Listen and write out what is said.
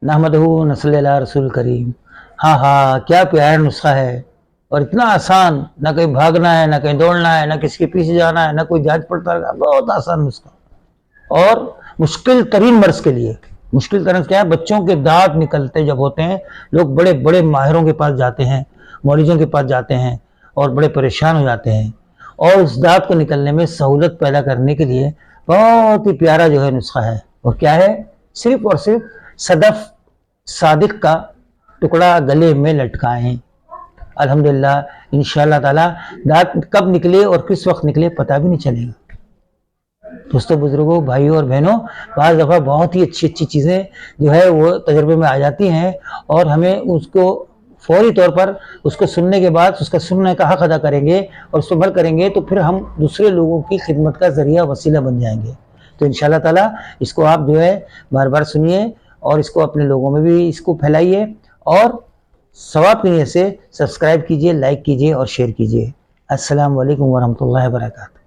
नहमदहू नस्ल अला रसूल करीम। हाँ हाँ, क्या प्यारा नुस्खा है और इतना आसान, ना कहीं भागना है, ना कहीं दौड़ना है, ना किसी के पीछे जाना है, ना कोई जांच पड़ताल का, बहुत आसान नुस्खा। और मुश्किल तरीन मर्ज के लिए, मुश्किल तरीन क्या है, बच्चों के दांत निकलते जब होते हैं, लोग बड़े बड़े माहिरों के पास जाते हैं, मौलिजों के पास जाते हैं और बड़े परेशान हो जाते हैं। और उस दांत को निकलने में सहूलत पैदा करने के लिए बहुत ही प्यारा जो है नुस्खा है। और क्या है, सिर्फ और सिर्फ सदफ सादिक का टुकड़ा गले में लटकाएं। अल्हम्दुलिल्लाह इंशाअल्लाह ताला दांत कब निकले और किस वक्त निकले पता भी नहीं चलेगा। दोस्तों, बुजुर्गों, भाइयों और बहनों, बाज़ दफ़ा बहुत ही अच्छी अच्छी चीज़ें जो है वो तजर्बे में आ जाती हैं और हमें उसको फौरी तौर पर उसको सुनने के बाद उसका सुनने का हक अदा करेंगे और उसको अमल करेंगे तो फिर हम दूसरे लोगों की खिदमत का ज़रिया वसीला बन जाएंगे। तो इंशाअल्लाह ताला इसको आप जो है बार बार सुनिए और इसको अपने लोगों में भी इसको फैलाइए और सवाब की नीयत से सब्सक्राइब कीजिए, लाइक कीजिए और शेयर कीजिए। अस्सलाम वालेकुम वरहमतुल्लाहि वबरकातुहू।